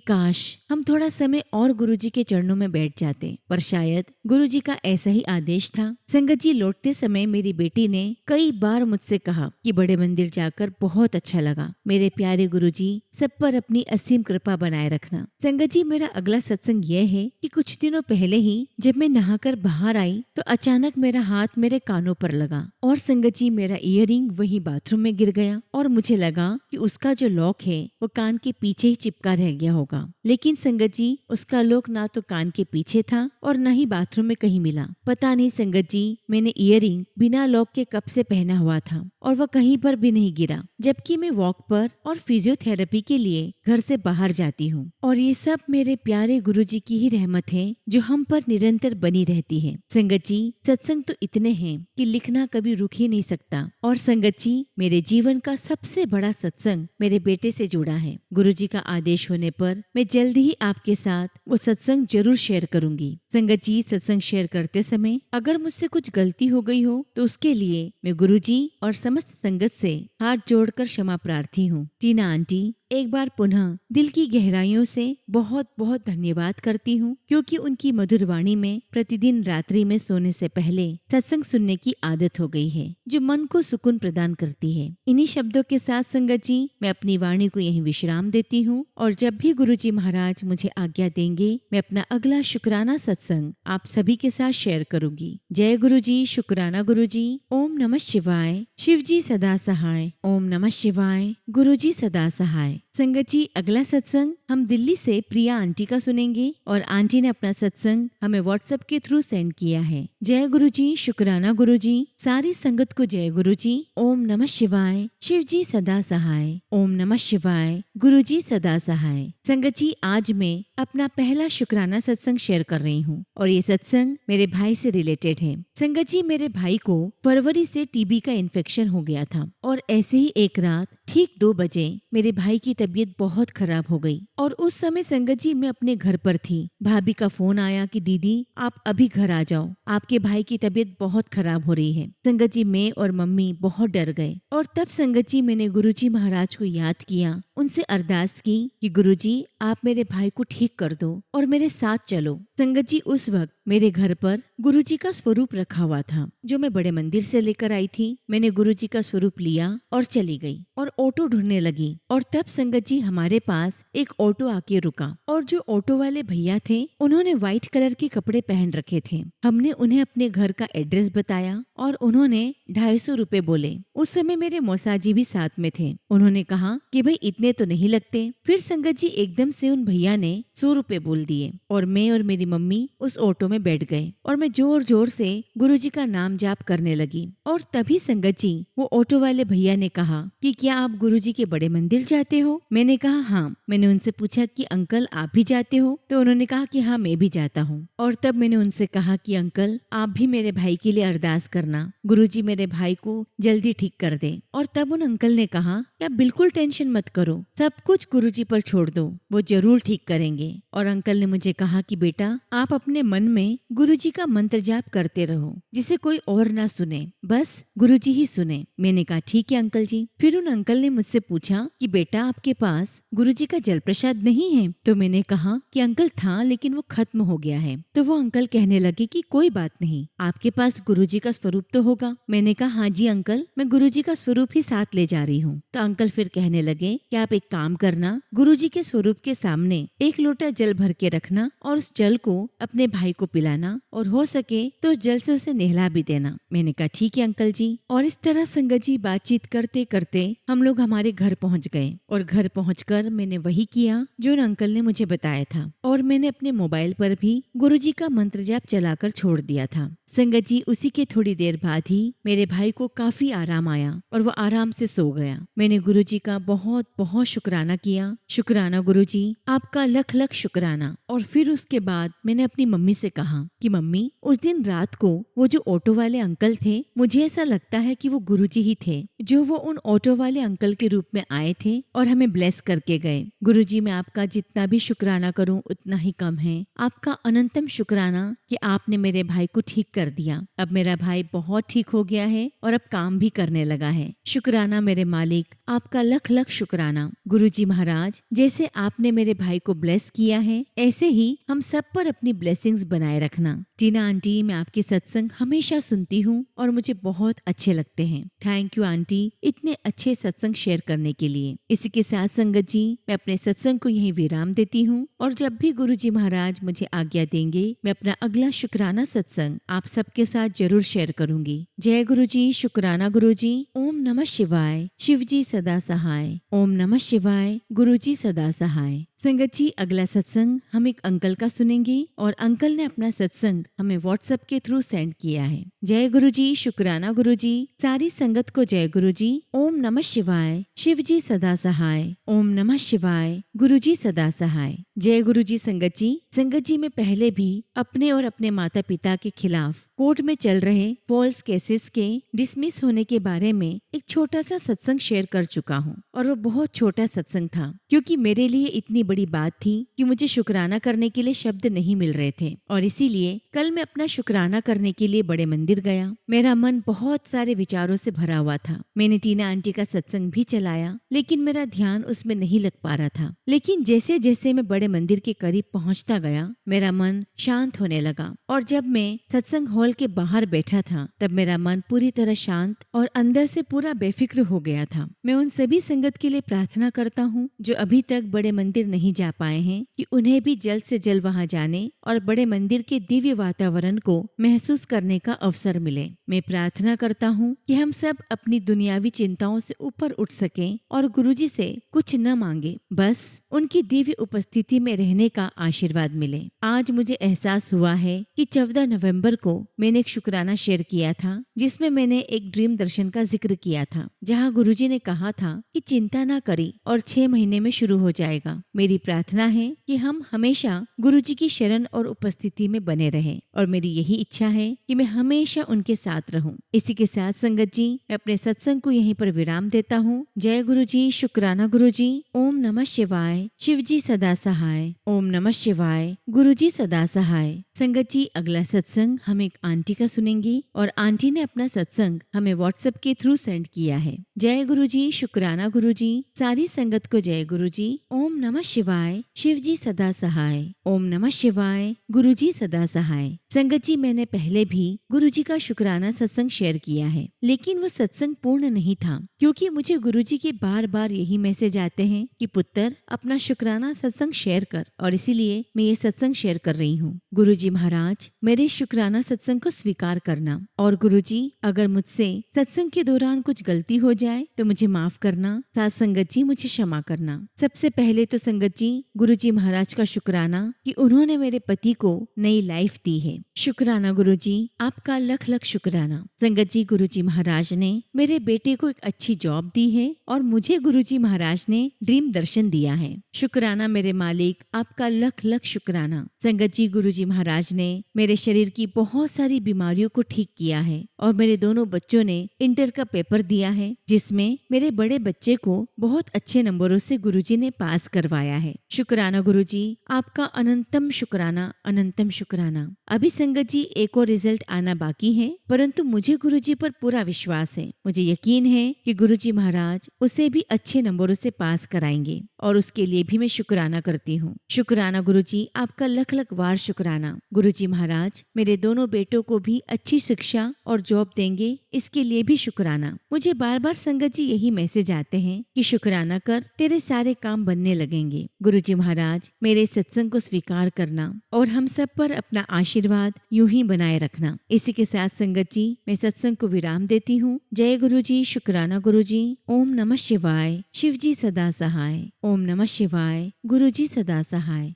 काश हम थोड़ा समय और गुरुजी के चरणों में बैठ जाते, पर शायद गुरुजी का ऐसा ही आदेश था। संगत जी, लौटते समय मेरी बेटी ने कई बार मुझसे कहा कि बड़े मंदिर जाकर बहुत अच्छा लगा। मेरे प्यारे गुरुजी, सब पर अपनी असीम कृपा बनाए रखना। संगत जी, मेरा अगला सत्संग यह है कि कुछ दिनों पहले ही जब मैं नहाकर बाहर आई तो अचानक मेरा हाथ मेरे कानों पर लगा और संगत जी मेरा ईयरिंग वही बाथरूम में गिर गया और मुझे लगा कि उसका जो लॉक है वो कान के पीछे ही चिपका रह गया होगा। लेकिन संगत जी, उसका लॉक ना तो कान के पीछे था और न ही बाथरूम में कहीं मिला। पता नहीं संगत जी, मैंने ईयरिंग बिना लॉक के कब से पहना हुआ था और वह कहीं पर भी नहीं गिरा, जबकि मैं वॉक पर और फिजियोथेरेपी के लिए घर से बाहर जाती हूँ। और ये सब मेरे प्यारे गुरुजी की ही रहमत है जो हम पर निरंतर बनी रहती है। संगत जी, सत्संग तो इतने हैं कि लिखना कभी रुक ही नहीं सकता। और संगत जी, मेरे जीवन का सबसे बड़ा सत्संग मेरे बेटे से जुड़ा है। गुरुजी का आदेश होने पर मैं जल्दी ही आपके साथ वो सत्संग जरूर शेयर करूंगी। संगत जी, सत्संग शेयर करते समय अगर मुझसे कुछ गलती हो गई हो तो उसके लिए मैं गुरुजी और समस्त संगत से हाथ जोड़कर क्षमा प्रार्थी हूँ। टीना आंटी, एक बार पुनः दिल की गहराइयों से बहुत बहुत धन्यवाद करती हूँ, क्योंकि उनकी मधुर वाणी में प्रतिदिन रात्रि में सोने से पहले सत्संग सुनने की आदत हो गई है, जो मन को सुकून प्रदान करती है। इन्हीं शब्दों के साथ संगत जी, मैं अपनी वाणी को यहीं विश्राम देती हूँ और जब भी गुरुजी महाराज मुझे आज्ञा देंगे, मैं अपना अगला शुक्राना सत्संग आप सभी के साथ शेयर करूंगी। जय गुरुजी, शुक्राना गुरुजी। ओम नमः शिवाय। शिवजी सदा सहाय। ओम नमः शिवाय। गुरुजी सदा सहाय। संगत जी, अगला सत्संग हम दिल्ली से प्रिया आंटी का सुनेंगे और आंटी ने अपना सत्संग हमें व्हाट्सएप के थ्रू सेंड किया है। जय गुरुजी, शुक्राना गुरुजी। सारी संगत को जय गुरुजी। ओम नमः शिवाय। शिवजी सदा सहाय। ओम नमः शिवाय। गुरुजी सदा सहाय। संगत जी, आज मैं अपना पहला शुक्राना सत्संग शेयर कर रही हूँ और ये सत्संग मेरे भाई से रिलेटेड है। संगत जी, मेरे भाई को फरवरी से टीबी का इन्फेक्शन हो गया था और ऐसे ही एक रात ठीक 2 बजे मेरे भाई की तबीयत बहुत खराब हो गई और उस समय संगत जी मैं अपने घर पर थी। भाभी का फोन आया कि दीदी आप अभी घर आ जाओ, आपके भाई की तबीयत बहुत खराब हो रही है। संगत जी, मैं और मम्मी बहुत डर गए और तब संगत जी मैंने गुरुजी महाराज को याद किया, उनसे अरदास की कि गुरुजी आप मेरे भाई को ठीक कर दो और मेरे साथ चलो। संगत जी, उस वक्त मेरे घर पर गुरुजी का स्वरूप रखा हुआ था जो मैं बड़े मंदिर से लेकर आई थी। मैंने गुरुजी का स्वरूप लिया और चली गई और ऑटो ढूंढने लगी और तब संगत जी हमारे पास एक ऑटो आके रुका और जो ऑटो वाले भैया थे उन्होंने व्हाइट कलर के कपड़े पहन रखे थे। हमने उन्हें अपने घर का एड्रेस बताया और उन्होंने 250 रुपए बोले। उस समय मेरे मौसाजी भी साथ में थे। उन्होंने कहा कि भाई इतने तो नहीं लगते। फिर संगत जी एकदम से उन भैया ने 100 रुपए बोल दिए और मैं और मेरी मम्मी उस ऑटो में बैठ गए और मैं जोर जोर से गुरुजी का नाम जाप करने लगी। और तभी संगत जी वो ऑटो वाले भैया ने कहा कि क्या आप गुरुजी के बड़े मंदिर जाते हो? मैंने कहा हाँ। मैंने उनसे पूछा कि अंकल आप भी जाते हो? तो उन्होंने कहा कि हाँ मैं भी जाता हूँ। और तब मैंने उनसे कहा कि अंकल आप भी मेरे भाई के लिए अरदास करना, गुरुजी मेरे भाई को जल्दी ठीक कर दे। और तब उन अंकल ने कहा कि आप बिल्कुल टेंशन मत करो, सब कुछ गुरुजी पर छोड़ दो, वो जरूर ठीक करेंगे। और अंकल ने मुझे कहा कि बेटा आप अपने मन में गुरुजी का मंत्र जाप करते रहो, जिसे कोई और ना सुने, बस गुरुजी ही सुने। मैंने कहा ठीक है अंकल जी। फिर उन अंकल ने मुझसे पूछा कि बेटा आपके पास गुरुजी का जल प्रसाद नहीं है? तो मैंने कहा कि अंकल था लेकिन वो खत्म हो गया है। तो वो अंकल कहने लगे कि कोई बात नहीं, आपके पास गुरुजी का स्वरूप तो होगा। मैंने कहा हाँ जी अंकल, मैं गुरुजी का स्वरूप ही साथ ले जा रही हूँ। तो अंकल फिर कहने लगे कि आप एक काम करना, गुरुजी के स्वरूप के सामने 1 लोटा जल भर के रखना और उस जल को अपने भाई को पिलाना और हो सके तो उस जल से उसे नहला भी देना। मैंने कहा ठीक है अंकल जी। और इस तरह संगत जी बातचीत करते करते हम लोग हमारे घर पहुंच गए और घर पहुंचकर मैंने वही किया जो उन अंकल ने मुझे बताया था और मैंने अपने मोबाइल पर भी गुरुजी का मंत्र जाप चलाकर छोड़ दिया था। संगत जी उसी के थोड़ी देर बाद ही मेरे भाई को काफी आराम आया और वो आराम से सो गया। मैंने गुरुजी का बहुत बहुत शुक्राना किया। शुक्राना गुरुजी, आपका लख लख शुक्राना। और फिर उसके बाद मैंने अपनी मम्मी से कहा कि मम्मी उस दिन रात को वो जो ऑटो वाले अंकल थे, मुझे ऐसा लगता है कि वो गुरुजी ही थे जो वो उन ऑटो वाले अंकल के रूप में आए थे और हमें ब्लेस करके गए। गुरुजी मैं आपका जितना भी शुक्राना करूं उतना ही कम है। आपका अनंतम शुक्राना कि आपने मेरे भाई को ठीक कर दिया। अब मेरा भाई बहुत ठीक हो गया है और अब काम भी करने लगा है। शुक्राना मेरे मालिक, आपका लख लख शुक्राना। गुरुजी महाराज जैसे आपने मेरे भाई को ब्लेस किया है ऐसे ही हम सब पर अपनी ब्लेसिंग्स बनाए रखना। टीना आंटी मैं आपके सत्संग हमेशा सुनती हूँ और मुझे बहुत अच्छे लगते हैं। थैंक यू आंटी इतने अच्छे सत्संग शेयर करने के लिए। इसी के साथ संगत जी मैं अपने सत्संग को यहीं विराम देती हूँ और जब भी गुरुजी महाराज मुझे आज्ञा देंगे मैं अपना अगला शुक्राना सत्संग आप सबके साथ जरूर शेयर करूंगी। जय गुरुजी, शुक्राना गुरुजी। ओम नमः शिवाय, शिवजी सदा सहाय। ओम नमः शिवाय, गुरुजी सदा सहाय। संगत जी अगला सत्संग हम एक अंकल का सुनेंगे और अंकल ने अपना सत्संग हमें व्हाट्सएप के थ्रू सेंड किया है। जय गुरुजी, शुक्राना गुरुजी। सारी संगत को जय गुरुजी। ओम नमः शिवाय, शिवजी सदा सहाय। ओम नमः शिवाय, गुरुजी सदा सहाय। जय गुरुजी। संगत जी मैं पहले भी अपने और अपने माता पिता के खिलाफ कोर्ट में चल रहे फॉल्स केसेस के डिसमिस होने के बारे में एक छोटा सा सत्संग शेयर कर चुका हूँ और वो बहुत छोटा सत्संग था क्योंकि मेरे लिए इतनी बड़ी बात थी कि मुझे शुक्राना करने के लिए शब्द नहीं मिल रहे थे और इसीलिए कल मैं अपना शुक्राना करने के लिए बड़े मंदिर गया। मेरा मन बहुत सारे विचारों से भरा हुआ था। मैंने टीना आंटी का सत्संग भी चलाया लेकिन मेरा ध्यान उसमें नहीं लग पा रहा था। लेकिन जैसे जैसे मैं बड़े मंदिर के करीब पहुंचता गया मेरा मन शांत होने लगा और जब मैं सत्संग हॉल के बाहर बैठा था तब मेरा मन पूरी तरह शांत और अंदर से पूरा बेफिक्र हो गया था। मैं उन सभी संगत के लिए प्रार्थना करता हूँ जो अभी तक बड़े मंदिर नहीं जा पाए हैं कि उन्हें भी जल्द से जल्द वहां जाने और बड़े मंदिर के दिव्य वातावरण को महसूस करने का अवसर मिले। मैं प्रार्थना करता हूँ कि हम सब अपनी दुनियावी चिंताओं से ऊपर उठ सकें और गुरुजी से कुछ न मांगे, बस उनकी दिव्य उपस्थिति में रहने का आशीर्वाद मिले। आज मुझे एहसास हुआ है कि 14 नवंबर को मैंने एक शुक्राना शेयर किया था जिसमें मैंने एक ड्रीम दर्शन का जिक्र किया था जहाँ गुरुजी ने कहा था कि चिंता ना करी और 6 महीने में शुरू हो जाएगा। मेरी प्रार्थना है कि हम हमेशा गुरुजी की शरण और उपस्थिति में बने रहें और मेरी यही इच्छा है कि मैं हमेशा उनके साथ रहूं। इसी के साथ संगत जी मैं अपने सत्संग को यहीं पर विराम देता हूँ। जय गुरुजी, शुक्राना गुरुजी। ओम नमः शिवाय, शिवजी सदा सहाय। ओम नमः शिवाय, गुरुजी सदा सहाय। संगत जी अगला सत्संग हम एक आंटी का सुनेंगे और आंटी ने अपना सत्संग हमें व्हाट्सएप के थ्रू सेंड किया है। जय गुरुजी, शुक्राना गुरुजी। सारी संगत को जय गुरुजी। ओम नमः शिवाय, शिव जी सदा सहाय। ओम नमः शिवाय। गुरु जी सदा सहाय। संगत जी, मैंने पहले भी गुरु जी का शुक्राना सत्संग शेयर किया है, लेकिन वो सत्संग पूर्ण नहीं था, क्योंकि मुझे गुरु जी के बार बार यही मैसेज आते हैं कि पुत्र अपना शुक्राना सत्संग शेयर कर, और इसीलिए मैं ये सत्संग शेयर कर रही हूँ। गुरु जी महाराज, मेरे शुक्राना सत्संग को स्वीकार करना, और गुरु जी अगर मुझसे सत्संग के दौरान कुछ गलती हो जाए तो मुझे माफ करना। साथ संगत जी मुझे क्षमा करना। सबसे पहले तो संगत जी गुरु जी महाराज का शुक्राना कि उन्होंने मेरे पति को नई लाइफ दी है। शुक्राना गुरु जी, आपका लख लख शुक्राना। संगत जी, गुरु जी महाराज ने मेरे बेटे को एक अच्छी जॉब दी है और मुझे गुरु जी महाराज ने ड्रीम दर्शन दिया है। शुक्राना मेरे मालिक, आपका लख लख शुक्राना। संगत जी, गुरु जी महाराज ने मेरे शरीर की बहुत सारी बीमारियों को ठीक किया है और मेरे दोनों बच्चों ने इंटर का पेपर दिया है, जिसमें मेरे बड़े बच्चे को बहुत अच्छे नंबरों से गुरुजी ने पास करवाया है। शुक्राना गुरुजी, आपका अनंतम शुक्राना, अनंतम शुक्राना। अभी संगत जी एक और रिजल्ट आना बाकी है, परंतु मुझे गुरुजी पर पूरा विश्वास है। मुझे यकीन है कि गुरुजी महाराज उसे भी अच्छे नंबरों से पास कराएंगे और उसके लिए भी मैं शुक्राना करती हूँ। शुक्राना गुरुजी, आपका लख लख वार शुक्राना। गुरुजी महाराज मेरे दोनों बेटों को भी अच्छी शिक्षा और जॉब देंगे, इसके लिए भी शुक्राना। मुझे बार बार संगत जी यही मैसेज आते हैं कि शुक्राना कर, तेरे सारे काम बनने लगेंगे। गुरुजी महाराज मेरे सत्संग को स्वीकार करना और हम सब पर अपना आशीर्वाद यूं ही बनाए रखना। इसी के साथ संगत जी मैं सत्संग को विराम देती हूँ। जय गुरुजी, शुक्राना गुरुजी। ओम नमः शिवाय। शिव जी सदा सहाय। ओम नमः शिवाय। गुरुजी सदा सहाय।